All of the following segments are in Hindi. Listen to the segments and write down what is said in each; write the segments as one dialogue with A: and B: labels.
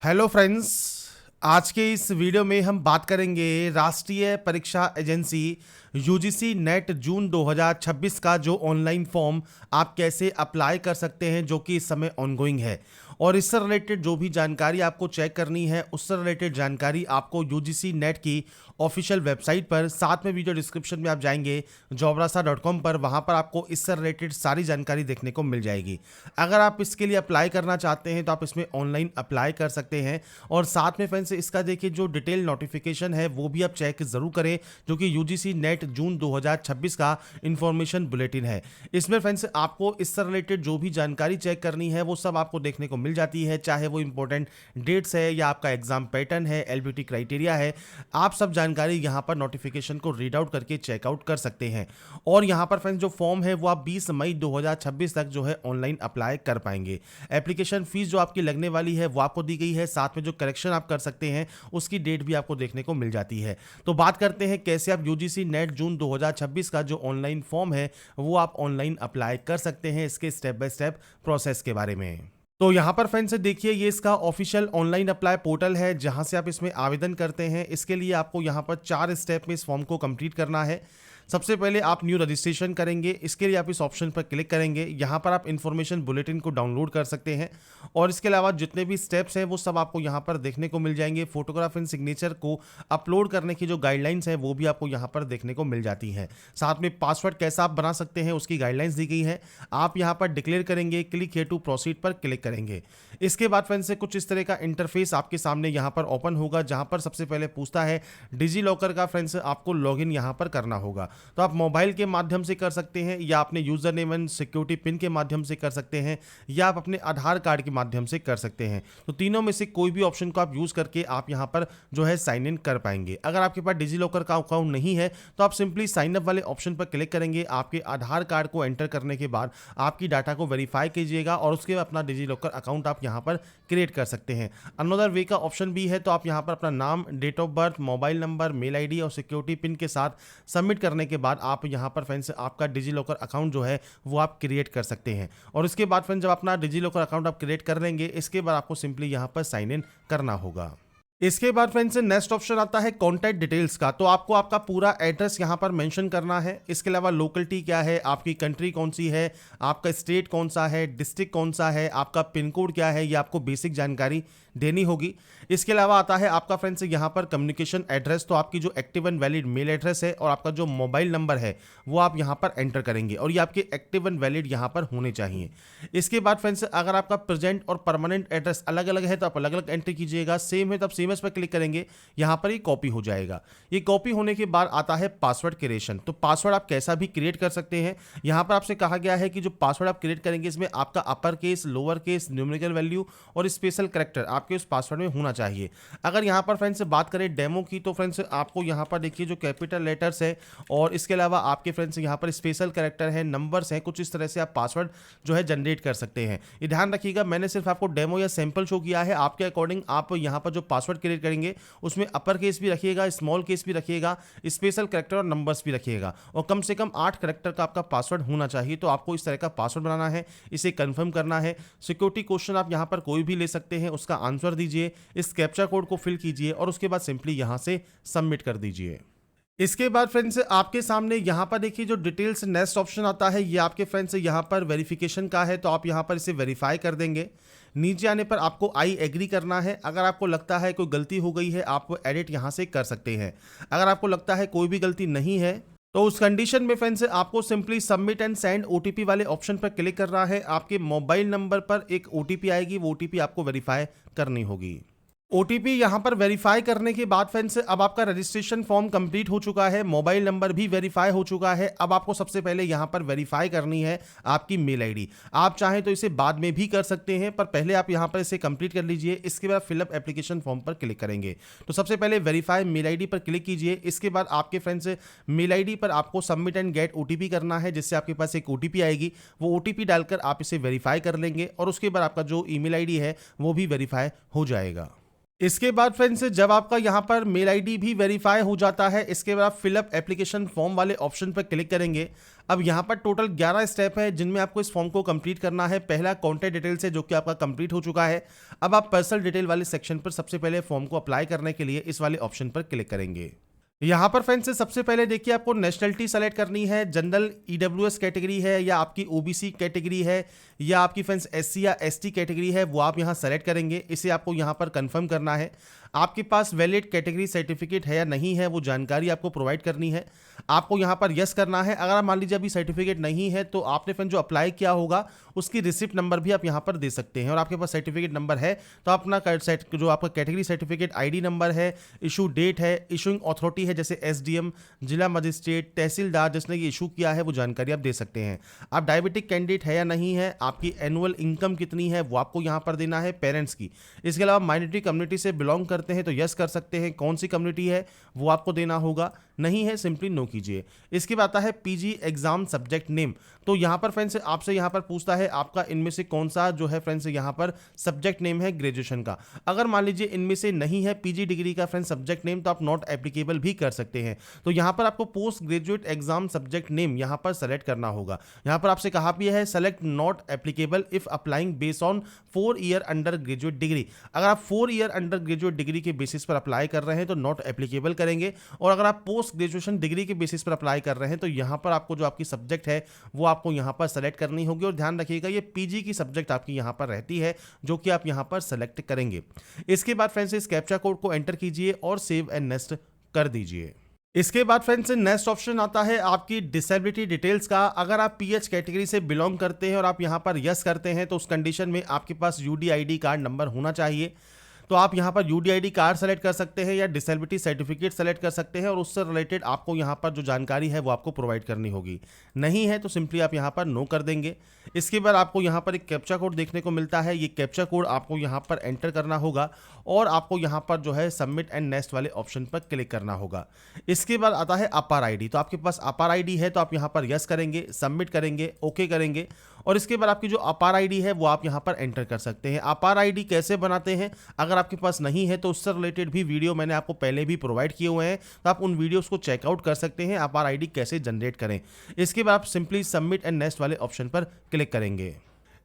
A: Hello friends. आज के इस वीडियो में हम बात करेंगे राष्ट्रीय परीक्षा एजेंसी यूजीसी नेट जून 2026 का जो ऑनलाइन फॉर्म आप कैसे अप्लाई कर सकते हैं, जो कि इस समय ऑनगोइंग है। और इससे रिलेटेड जो भी जानकारी आपको चेक करनी है, उससे रिलेटेड जानकारी आपको यूजीसी नेट की ऑफिशियल वेबसाइट पर, साथ में वीडियो डिस्क्रिप्शन में आप जाएंगे jobrasa.com पर, वहां पर आपको इससे रिलेटेड सारी जानकारी देखने को मिल जाएगी। अगर आप इसके लिए अप्लाई करना चाहते हैं तो आप इसमें ऑनलाइन अप्लाई कर सकते हैं। और साथ में फ्रेंड्स इसका देखिए जो डिटेल नोटिफिकेशन है वो भी आप चेक जरूर करें, जो कि यूजीसी नेट जून 2026 का इंफॉर्मेशन बुलेटिन है। इसमें फ्रेंड्स आपको इससे रिलेटेड जो भी जानकारी चेक करनी है वो सब आपको देखने को मिल जाती है, चाहे वो इंपॉर्टेंट डेट्स है या आपका एग्जाम पैटर्न है, एलबीटी क्राइटेरिया है। आप सब जानकारी यहाँ पर नोटिफिकेशन को रीड आउट करके चेकआउट कर सकते हैं। और यहाँ पर फ्रेंड्स जो फॉर्म है वो आप 20 मई 2026 तक जो है ऑनलाइन अप्लाई कर पाएंगे। एप्लीकेशन फीस जो आपकी लगने वाली है वो आपको दी गई है, साथ में जो करेक्शन आप कर सकते हैं उसकी डेट भी आपको देखने को मिल जाती है। तो बात करते हैं कैसे आप यूजीसी नेट जून 2026 का जो ऑनलाइन फॉर्म है वो आप ऑनलाइन अप्लाई कर सकते हैं, इसके स्टेप बाय स्टेप प्रोसेस के बारे में। तो यहाँ पर फ्रेंड्स देखिए ये इसका ऑफिशियल ऑनलाइन अप्लाई पोर्टल है, जहाँ से आप इसमें आवेदन करते हैं। इसके लिए आपको यहाँ पर 4 स्टेप में इस फॉर्म को कंप्लीट करना है। सबसे पहले आप न्यू रजिस्ट्रेशन करेंगे, इसके लिए आप इस ऑप्शन पर क्लिक करेंगे। यहाँ पर आप इन्फॉर्मेशन बुलेटिन को डाउनलोड कर सकते हैं और इसके अलावा जितने भी स्टेप्स हैं वो सब आपको यहाँ पर देखने को मिल जाएंगे। फोटोग्राफ एंड सिग्नेचर को अपलोड करने की जो गाइडलाइंस है वो भी आपको यहाँ पर देखने को मिल जाती हैं। साथ में पासवर्ड कैसा आप बना सकते हैं उसकी गाइडलाइंस दी गई है। आप यहाँ पर डिक्लेयर करेंगे, क्लिक हियर टू प्रोसीड पर क्लिक करेंगे। इसके बाद फ्रेंड्स से कुछ इस तरह का इंटरफेस आपके सामने यहाँ पर ओपन होगा, जहाँ पर सबसे पहले पूछता है डिजी लॉकर का फ्रेंड्स आपको लॉगिन यहाँ पर करना होगा। तो आप मोबाइल के माध्यम से कर सकते हैं, या अपने user name and security pin के माध्यम से कर सकते हैं, या आप अपने आधार कार्ड के माध्यम से कर सकते हैं। तो तीनों में से कोई भी ऑप्शन को आप यूज करके आप यहाँ पर जो है साइन इन कर पाएंगे। अगर आपके पास डिजी लॉकर का अकाउंट नहीं है तो आप सिंपली साइन अप वाले ऑप्शन पर क्लिक करेंगे। आपके आधार कार्ड को एंटर करने के बाद आपकी डाटा को वेरीफाई कीजिएगा और उसके बाद अपना डिजी लॉकर अकाउंट आप यहाँ पर क्रिएट कर सकते हैं। अनदर वे का ऑप्शन भी है, तो आप यहाँ पर अपना नाम, date of birth, mobile number, mail ID और सिक्योरिटी पिन के साथ सबमिट करने के बाद आप यहाँ पर फ्रेंड्स आपका डिजी लॉकर अकाउंट जो है वो आप क्रिएट कर सकते हैं। और इसके बाद फ्रेंड्स जब अपना डिजी लॉकर अकाउंट आप क्रिएट कर लेंगे, इसके बाद आपको सिंपली यहाँ पर साइन इन करना होगा। इसके बाद फ्रेंड्स नेक्स्ट ऑप्शन आता है कॉन्टैक्ट डिटेल्स का। तो आपको आपका पूरा एड्रेस यहाँ पर मेंशन करना है। इसके अलावा लोकेलिटी क्या है, आपकी कंट्री कौन सी है, आपका स्टेट कौन सा है, डिस्ट्रिक्ट कौन सा है, आपका पिन कोड क्या है, ये आपको बेसिक जानकारी देनी होगी। इसके अलावा आता है आपका फ्रेंड्स यहाँ पर कम्युनिकेशन एड्रेस। तो आपकी जो active and valid mail address है और आपका जो मोबाइल नंबर है वो आप यहाँ पर एंटर करेंगे, और ये आपके एक्टिव एंड वैलिड यहाँ पर होने चाहिए। इसके बाद फ्रेंड्स अगर आपका प्रेजेंट और परमानेंट एड्रेस अलग अलग है तो आप अलग अलग एंट्री कीजिएगा। सेम है तो आप सेम एस पर क्लिक करेंगे, यहाँ पर ये कॉपी हो जाएगा। ये कॉपी होने के बाद आता है पासवर्ड क्रिएशन। तो पासवर्ड आप कैसा भी क्रिएट कर सकते हैं। यहाँ पर आपसे कहा गया है कि जो पासवर्ड आप क्रिएट करेंगे इसमें आपका upper case, lower case, numerical value और स्पेशल कैरेक्टर आपके उस पासवर्ड में होना चाहिए। अगर यहाँ पर फ्रेंड्स बात करें डेमो की, तो फ्रेंड्स आपको यहाँ पर देखिए जो कैपिटल लेटर्स है और इसके अलावा आपके फ्रेंड्स यहाँ पर स्पेशल कैरेक्टर है, नंबर्स हैं, कुछ इस तरह से आप पासवर्ड जो है जनरेट कर सकते हैं। ये ध्यान रखिएगा, मैंने सिर्फ आपको डेमो या सैंपल शो किया है। आपके अकॉर्डिंग आप यहाँ पर जो पासवर्ड क्रिएट करेंगे उसमें अपर केस भी रखिएगा, स्मॉल केस भी रखिएगा, स्पेशल कैरेक्टर और नंबर्स भी रखिएगा, और कम से कम 8 कैरेक्टर का आपका पासवर्ड होना चाहिए। तो आपको इस तरह का पासवर्ड बनाना है, इसे कंफर्म करना है। सिक्योरिटी क्वेश्चन आप यहाँ पर कोई भी ले सकते हैं, उसका आंसर दीजिए, इस कैप्चा कोड को फिल कीजिए और उसके बाद सिंपली यहाँ से सबमिट कर दीजिए। इसके बाद फ्रेंड्स आपके सामने यहाँ पर देखिए जो डिटेल्स नेक्स्ट ऑप्शन आता है, ये आपके फ्रेंड्स यहाँ पर वेरिफिकेशन का है। तो आप यहाँ पर इसे वेरीफाई कर देंगे। नीचे आने पर आपको आई एग्री करना है। अगर आपको लगता है कोई गलती हो गई है आप एडिट यहाँ से कर सकते हैं। अगर आपको लगता है कोई भी गलती नहीं है तो उस कंडीशन में फ्रेंड्स आपको simply submit and send OTP वाले ऑप्शन पर क्लिक करना है। आपके मोबाइल नंबर पर एक ओटीपी आएगी, वो ओटीपी आपको वेरीफाई करनी होगी। ओटीपी यहां पर वेरीफाई करने के बाद फ्रेंड्स अब आपका रजिस्ट्रेशन फॉर्म कंप्लीट हो चुका है, मोबाइल नंबर भी वेरीफाई हो चुका है। अब आपको सबसे पहले यहां पर वेरीफाई करनी है आपकी मेल आईडी। आप चाहें तो इसे बाद में भी कर सकते हैं, पर पहले आप यहां पर इसे कंप्लीट कर लीजिए। इसके बाद फिलअप एप्लीकेशन फॉर्म पर क्लिक करेंगे। तो सबसे पहले वेरीफाई मेल आईडी पर क्लिक कीजिए। इसके बाद आपके फ्रेंड्स मेल आईडी पर आपको सबमिट एंड गेट ओटीपी करना है, जिससे आपके पास एक ओटीपी आएगी। वो ओटीपी डालकर आप इसे वेरीफाई कर लेंगे और उसके बाद आपका जो ईमेल आईडी है वो भी वेरीफाई हो जाएगा। इसके बाद फ्रेंड्स जब आपका यहाँ पर मेल आईडी भी वेरीफाई हो जाता है, इसके बाद आप फिलअप एप्लीकेशन फॉर्म वाले ऑप्शन पर क्लिक करेंगे। अब यहाँ पर टोटल 11 स्टेप है जिनमें आपको इस फॉर्म को कंप्लीट करना है। पहला कॉन्टैक्ट डिटेल्स है जो कि आपका कंप्लीट हो चुका है। अब आप पर्सनल डिटेल वाले सेक्शन पर सबसे पहले फॉर्म को अप्लाई करने के लिए इस वाले ऑप्शन पर क्लिक करेंगे। यहाँ पर फ्रेंड्स सबसे पहले देखिए आपको नेशनलिटी सेलेक्ट करनी है, जनरल ईडब्ल्यूएस कैटेगरी है या आपकी ओबीसी कैटेगरी है या आपकी फ्रेंड्स एससी या एसटी कैटेगरी है, वो आप यहाँ सेलेक्ट करेंगे। इसे आपको यहाँ पर कंफर्म करना है। आपके पास वैलिड कैटेगरी सर्टिफिकेट है या नहीं है वो जानकारी आपको प्रोवाइड करनी है। आपको यहाँ पर यस करना है। अगर मान लीजिए अभी सर्टिफिकेट नहीं है तो आपने फ्रेंड जो अप्लाई किया होगा उसकी रिसिप्ट नंबर भी आप यहाँ पर दे सकते हैं। और आपके पास सर्टिफिकेट नंबर है तो अपना जो आपका कैटेगरी सर्टिफिकेट आईडी नंबर है, इशू डेट है, इशूइंग अथॉरिटी है जैसे एसडीएम, जिला मजिस्ट्रेट, तहसीलदार जिसने ये इशू किया है वो जानकारी आप दे सकते हैं। आप डायबिटिक कैंडिडेट है या नहीं है, आपकी एनुअल इनकम कितनी है वो आपको यहाँ पर देना है पेरेंट्स की। इसके अलावा माइनॉरिटी कम्युनिटी से बिलोंग करते हैं तो यस कर सकते हैं। कौन सी कम्युनिटी है वो आपको देना होगा, नहीं है सिंपली नो कीजिए। इसके बाद आता है पीजी एग्जाम सब्जेक्ट नेम। तो यहाँ पर फ्रेंड्स आपसे यहाँ पर पूछता है आपका इनमें से कौन सा जो है फ्रेंड्स यहाँ पर सब्जेक्ट नेम है ग्रेजुएशन का। अगर मान लीजिए इनमें से नहीं है पीजी डिग्री का फ्रेंड्स सब्जेक्ट नेम तो आप नॉट एप्लीकेबल भी कर सकते हैं। तो यहाँ पर आपको post graduate exam subject name यहाँ पर सेलेक्ट करना होगा। यहाँ पर आपसे कहा भी है select not applicable if applying based on 4 year under graduate degree. अगर आप 4 ईयर अंडर ग्रेजुएट डिग्री के बेसिस पर अप्लाई कर रहे हैं तो नॉट एप्लीकेबल करेंगे। और अगर आप पोस्ट ग्रेजुएशन डिग्री के बेसिस पर अप्लाई कर रहे हैं तो यहाँ पर आपको जो आपकी सब्जेक्ट है वो आपको यहाँ पर सेलेक्ट करनी होगी। और ध्यान रखिएगा ये पीजी की सब्जेक्ट आपकी यहाँ पर रहती है जो कि आप यहाँ पर सेलेक्ट करेंगे। इसके बाद फ्रेंड्स इस कैप्चा कोड को एंटर कीजिए और सेव एंड नेक्स्ट कर दीजिए। इसके बाद फ्रेंड्स नेक्स्ट ऑप्शन आता है आपकी डिसेबिलिटी डिटेल्स का। अगर आप पीएच कैटेगरी से बिलोंग करते हैं और आप यहाँ पर यस करते हैं तो उस कंडीशन में आपके पास यूडीआईडी कार्ड नंबर होना चाहिए। तो आप यहाँ पर यूडीआईडी कार्ड सेलेक्ट कर सकते हैं या डिसेबिलिटी सर्टिफिकेट सेलेक्ट कर सकते हैं और उससे रिलेटेड आपको यहाँ पर जो जानकारी है वो आपको प्रोवाइड करनी होगी। नहीं है तो सिंपली आप यहाँ पर नो कर देंगे। इसके बाद आपको यहाँ पर एक कैप्चा कोड देखने को मिलता है। ये कैप्चा कोड आपको यहाँ पर एंटर करना होगा और आपको यहाँ पर जो है सबमिट एंड नेक्स्ट वाले ऑप्शन पर क्लिक करना होगा। इसके बाद आता है अपार आईडी। तो आपके पास अपार आईडी है तो आप यहाँ पर यस करेंगे, सबमिट करेंगे, ओके करेंगे और इसके बाद आपकी जो अपार आईडी है वो आप यहाँ पर एंटर कर सकते हैं। अपार आईडी कैसे बनाते हैं अगर आपके पास नहीं है तो उससे रिलेटेड भी वीडियो मैंने आपको पहले भी प्रोवाइड किए हुए हैं, तो आप उन वीडियोस को चेकआउट कर सकते हैं अपार आईडी कैसे जनरेट करें। इसके बाद आप सिंपली सबमिट एंड नेक्स्ट वाले ऑप्शन पर क्लिक करेंगे।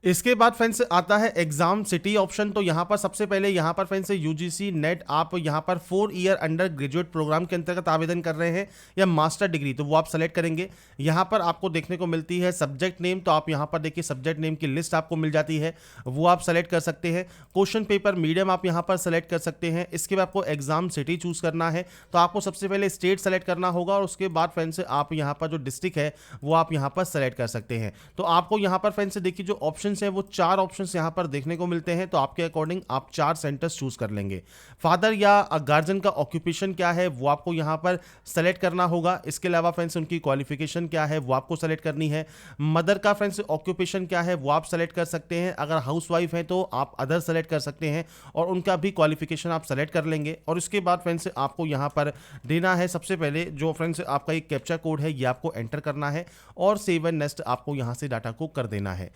A: इसके बाद फ्रेंड्स आता है एग्जाम सिटी ऑप्शन। तो यहाँ पर सबसे पहले यहाँ पर फ्रेंड्स यूजीसी नेट आप यहाँ पर 4 ईयर अंडर ग्रेजुएट प्रोग्राम के अंतर्गत आवेदन कर रहे हैं या मास्टर डिग्री तो वो आप सेलेक्ट करेंगे। यहाँ पर आपको देखने को मिलती है सब्जेक्ट नेम। तो आप यहाँ पर देखिए सब्जेक्ट नेम की लिस्ट आपको मिल जाती है, वो आप सेलेक्ट कर सकते हैं। क्वेश्चन पेपर मीडियम आप यहाँ पर सेलेक्ट कर सकते हैं। इसके बाद आपको एग्जाम सिटी चूज करना है तो आपको सबसे पहले स्टेट सेलेक्ट करना होगा और उसके बाद फ्रेंड्स आप यहाँ पर जो डिस्ट्रिक्ट है वो आप यहाँ पर सेलेक्ट कर सकते हैं। तो आपको यहाँ पर फ्रेंड्स देखिए जो ऑप्शन है वो 4 ऑप्शंस यहां पर देखने को मिलते हैं। तो आपके अकॉर्डिंग आप 4 सेंटर्स चूज कर लेंगे। फादर या गार्जियन का ऑक्यूपेशन क्या है वो आपको यहां पर सेलेक्ट करना होगा। इसके अलावा फ्रेंड्स उनकी क्वालिफिकेशन क्या है वो आपको सेलेक्ट करनी है। मदर का फ्रेंड्स ऑक्यूपेशन क्या है वो आप सेलेक्ट कर सकते हैं। अगर हाउसवाइफ है तो आप अदर सेलेक्ट कर सकते हैं और उनका भी क्वालिफिकेशन आप सेलेक्ट कर लेंगे। और उसके बाद फ्रेंड्स आपको यहां पर देना है सबसे पहले जो फ्रेंड्स आपका एक कैप्चा कोड है ये आपको एंटर करना है और सेव एंड नेक्स्ट आपको यहां से डाटा को कर देना है।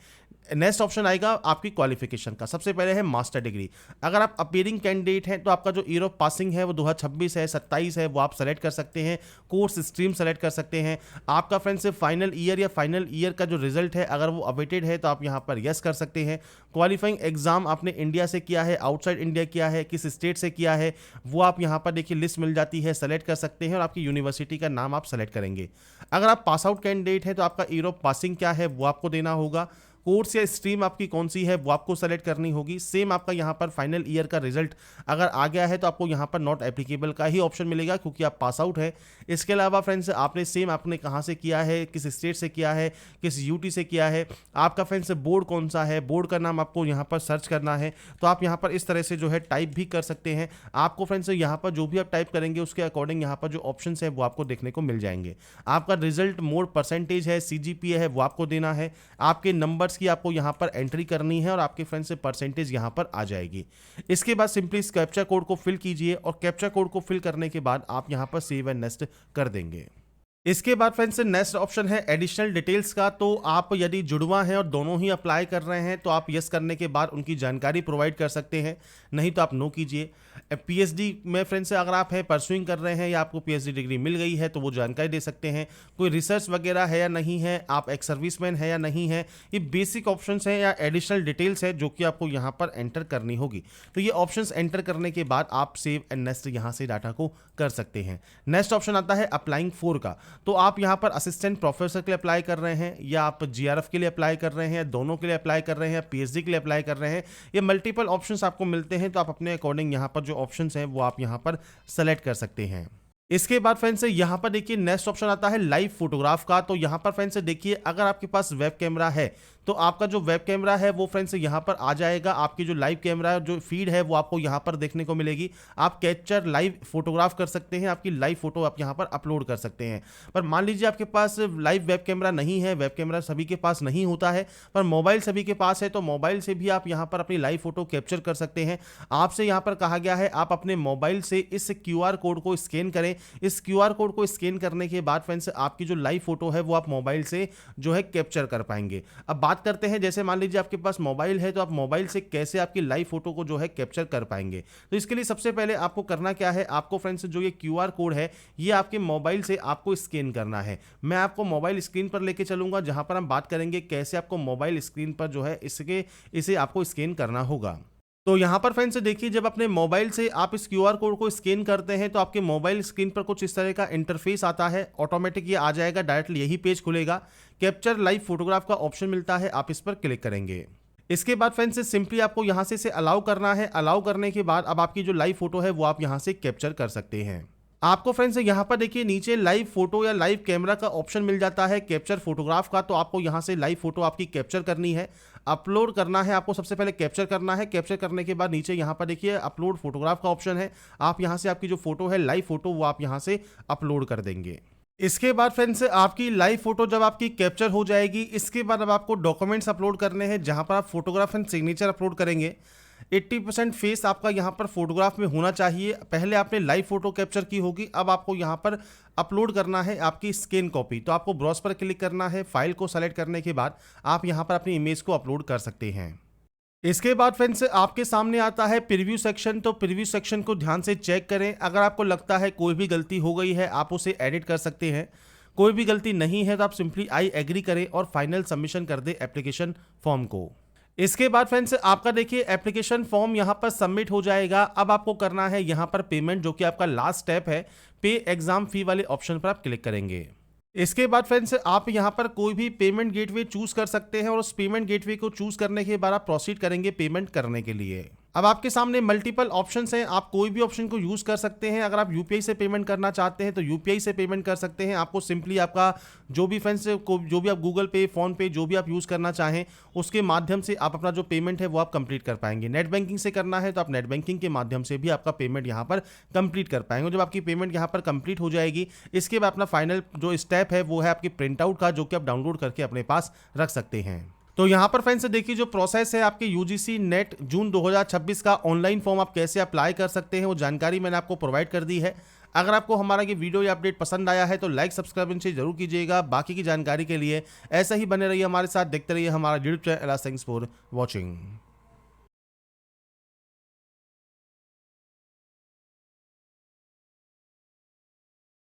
A: नेक्स्ट ऑप्शन आएगा आपकी क्वालिफिकेशन का। सबसे पहले है मास्टर डिग्री। अगर आप अपीयरिंग कैंडिडेट हैं तो आपका जो ईयर ऑफ पासिंग है वो 2026 है, 27 है, वो आप सेलेक्ट कर सकते हैं। कोर्स स्ट्रीम सेलेक्ट कर सकते हैं। आपका फ्रेंड्स फाइनल ईयर या फाइनल ईयर का जो रिजल्ट है अगर वो अवेटेड है तो आप यहाँ पर यस कर सकते हैं। क्वालिफाइंग एग्जाम आपने इंडिया से किया है, आउटसाइड इंडिया किया है, किस स्टेट से किया है वो आप यहाँ पर देखिए लिस्ट मिल जाती है, सेलेक्ट कर सकते हैं और आपकी यूनिवर्सिटी का नाम आप सेलेक्ट करेंगे। अगर आप पास आउट कैंडिडेट हैं तो आपका ईयर ऑफ पासिंग क्या है वो आपको देना होगा। कोर्स या स्ट्रीम आपकी कौन सी है वो आपको सेलेक्ट करनी होगी। सेम आपका यहाँ पर फाइनल ईयर का रिजल्ट अगर आ गया है तो आपको यहाँ पर नॉट एप्लीकेबल का ही ऑप्शन मिलेगा क्योंकि आप पास आउट है। इसके अलावा फ्रेंड्स आपने कहाँ से किया है, किस स्टेट से किया है, किस यूटी से किया है, आपका फ्रेंड्स बोर्ड कौन सा है, बोर्ड का नाम आपको यहाँ पर सर्च करना है। तो आप यहाँ पर इस तरह से जो है टाइप भी कर सकते हैं। आपको फ्रेंड्स यहाँ पर जो भी आप टाइप करेंगे उसके अकॉर्डिंग यहाँ पर जो ऑप्शन है वो आपको देखने को मिल जाएंगे। आपका रिजल्ट मोड परसेंटेज है, सीजीपीए है वो आपको देना है। आपके नंबर्स की आपको यहां पर एंट्री करनी है और आपके फ्रेंड से परसेंटेज यहां पर आ जाएगी। इसके बाद सिंपली इस कैप्चा कोड को फिल कीजिए और कैप्चा कोड को फिल करने के बाद आप यहां पर सेव एंड नेक्स्ट कर देंगे। इसके बाद फ्रेंड्स नेक्स्ट ऑप्शन है एडिशनल डिटेल्स का। तो आप यदि जुड़वा हैं और दोनों ही अप्लाई कर रहे हैं तो आप यस करने के बाद उनकी जानकारी प्रोवाइड कर सकते हैं, नहीं तो आप नो कीजिए। पीएचडी में फ्रेंड्स अगर आप है परसुइंग कर रहे हैं या आपको पीएचडी डिग्री मिल गई है तो वो जानकारी दे सकते हैं। कोई रिसर्च वगैरह है या नहीं है, आप एक सर्विसमैन है या नहीं है, ये बेसिक ऑप्शंस हैं या एडिशनल डिटेल्स है जो कि आपको यहाँ पर एंटर करनी होगी। तो ये ऑप्शंस एंटर करने के बाद आप सेव एंड नेक्स्ट यहाँ से डाटा को कर सकते हैं। नेक्स्ट ऑप्शन आता है अप्लाइंग फॉर का। तो आप यहाँ पर असिस्टेंट प्रोफेसर के लिए अप्लाई कर रहे हैं या आप जीआरएफ के लिए अप्लाई कर रहे हैं, दोनों के लिए अप्लाई कर रहे हैं, पीएचडी के लिए अप्लाई कर रहे हैं, ये मल्टीपल ऑप्शंस आपको मिलते हैं। तो आप अपने अकॉर्डिंग यहाँ पर जो ऑप्शंस हैं वो आप यहाँ पर सेलेक्ट कर सकते हैं। इसके बाद फ्रेंड्स यहाँ पर देखिए नेक्स्ट ऑप्शन आता है लाइव फोटोग्राफ का। तो यहाँ पर फ्रेंड्स देखिए अगर आपके पास वेब कैमरा है तो आपका जो वेब कैमरा है वो फ्रेंड्स यहाँ पर आ जाएगा। आपकी जो लाइव कैमरा जो फीड है वो आपको यहाँ पर देखने को मिलेगी। आप कैप्चर लाइव फोटोग्राफ कर सकते हैं, आपकी लाइव फोटो आप यहाँ पर अपलोड कर सकते हैं। पर मान लीजिए आपके पास लाइव वेब कैमरा नहीं है, वेब कैमरा सभी के पास नहीं होता है, पर मोबाइल सभी के पास है, तो मोबाइल से भी आप यहाँ पर अपनी लाइव फोटो कैप्चर कर सकते हैं। आपसे यहाँ पर कहा गया है आप अपने मोबाइल से इस क्यूआर कोड को स्कैन करें। इस क्यूआर कोड को स्कैन करने के बाद फ्रेंड्स आपकी जो लाइव फोटो है वो आप मोबाइल से जो है कैप्चर कर पाएंगे। अब बात करते हैं, जैसे मान लीजिए आपके पास मोबाइल है तो आप मोबाइल से कैसे आपकी लाइव फोटो को जो है कैप्चर कर पाएंगे। तो इसके लिए सबसे पहले आपको करना क्या है, आपको फ्रेंड्स जो ये क्यूआर कोड है ये आपके मोबाइल से आपको स्कैन करना है। मैं आपको मोबाइल स्क्रीन पर लेके चलूंगा जहां पर हम बात करेंगे कैसे आपको मोबाइल स्क्रीन पर जो है इसे आपको स्कैन करना होगा। तो यहाँ पर फ्रेंड्स देखिए जब अपने मोबाइल से आप इस क्यूआर कोड को स्कैन करते हैं तो आपके मोबाइल स्क्रीन पर कुछ इस तरह का इंटरफेस आता है, ऑटोमेटिक ये आ जाएगा, डायरेक्टली यही पेज खुलेगा। कैप्चर लाइव फोटोग्राफ का ऑप्शन मिलता है, आप इस पर क्लिक करेंगे। इसके बाद फ्रेंड्स सिंपली आपको यहाँ से इसे अलाउ करना है। अलाउ करने के बाद अब आपकी जो लाइव फोटो है वो आप यहाँ से कैप्चर कर सकते हैं। आपको फ्रेंड्स यहाँ पर देखिए नीचे लाइव फोटो या लाइव कैमरा का ऑप्शन मिल जाता है कैप्चर फोटोग्राफ का। तो आपको यहाँ से लाइव फोटो आपकी कैप्चर करनी है, अपलोड करना है। आपको सबसे पहले कैप्चर करना है। कैप्चर करने के बाद नीचे यहाँ पर देखिए अपलोड फोटोग्राफ का ऑप्शन है। आप यहाँ से आपकी जो फोटो है लाइव फोटो वो आप यहाँ से अपलोड कर देंगे। इसके बाद फ्रेंड्स आपकी लाइव फोटो जब आपकी कैप्चर हो जाएगी, इसके बाद अब आपको डॉक्यूमेंट्स अपलोड करने हैं जहाँ पर आप फोटोग्राफ एंड सिग्नेचर अपलोड करेंगे। 80% फेस आपका यहाँ पर फोटोग्राफ में होना चाहिए। पहले आपने लाइव फोटो कैप्चर की होगी, अब आपको यहाँ पर अपलोड करना है आपकी स्कैन कॉपी। तो आपको ब्राउज पर क्लिक करना है। फाइल को सेलेक्ट करने के बाद आप यहाँ पर अपनी इमेज को अपलोड कर सकते हैं। इसके बाद फ्रेंड्स आपके सामने आता है प्रीव्यू सेक्शन। तो प्रीव्यू सेक्शन को ध्यान से चेक करें। अगर आपको लगता है कोई भी गलती हो गई है आप उसे एडिट कर सकते हैं। कोई भी गलती नहीं है तो आप सिंपली आई एग्री करें और फाइनल सबमिशन कर दें एप्लीकेशन फॉर्म को। इसके बाद फ्रेंड्स आपका देखिए एप्लीकेशन फॉर्म यहाँ पर सबमिट हो जाएगा। अब आपको करना है यहाँ पर पेमेंट, जो कि आपका लास्ट स्टेप है। पे एग्जाम फी वाले ऑप्शन पर आप क्लिक करेंगे। इसके बाद फ्रेंड्स आप यहाँ पर कोई भी पेमेंट गेटवे चूज कर सकते हैं और उस पेमेंट गेटवे को चूज करने के बाद आप प्रोसीड करेंगे पेमेंट करने के लिए। अब आपके सामने मल्टीपल ऑप्शंस हैं, आप कोई भी ऑप्शन को यूज कर सकते हैं। अगर आप यूपीआई से पेमेंट करना चाहते हैं तो यूपीआई से पेमेंट कर सकते हैं। आपको सिंपली आपका जो भी फ्रेंड्स जो भी आप गूगल पे, फोन पे जो भी आप यूज करना चाहें उसके माध्यम से आप अपना जो पेमेंट है वो आप कंप्लीट कर पाएंगे। नेट बैंकिंग से करना है तो आप नेट बैंकिंग के माध्यम से भी आपका पेमेंट यहाँ पर कंप्लीट कर पाएंगे। जब आपकी पेमेंट यहाँ पर कंप्लीट हो जाएगी, इसके बाद अपना फाइनल जो स्टेप है वो है आपकी प्रिंट आउट का, जो कि आप डाउनलोड करके अपने पास रख सकते हैं। तो यहाँ पर फ्रेंड्स देखिए जो प्रोसेस है आपके यूजीसी नेट जून 2026 का ऑनलाइन फॉर्म आप कैसे अप्लाई कर सकते हैं वो जानकारी मैंने आपको प्रोवाइड कर दी है। अगर आपको हमारा ये वीडियो या अपडेट पसंद आया है तो लाइक सब्सक्राइब से जरूर कीजिएगा। बाकी की जानकारी के लिए ऐसा ही बने रहिए हमारे साथ, देखते रहिए हमारा YouTube channel. Thanks for watching.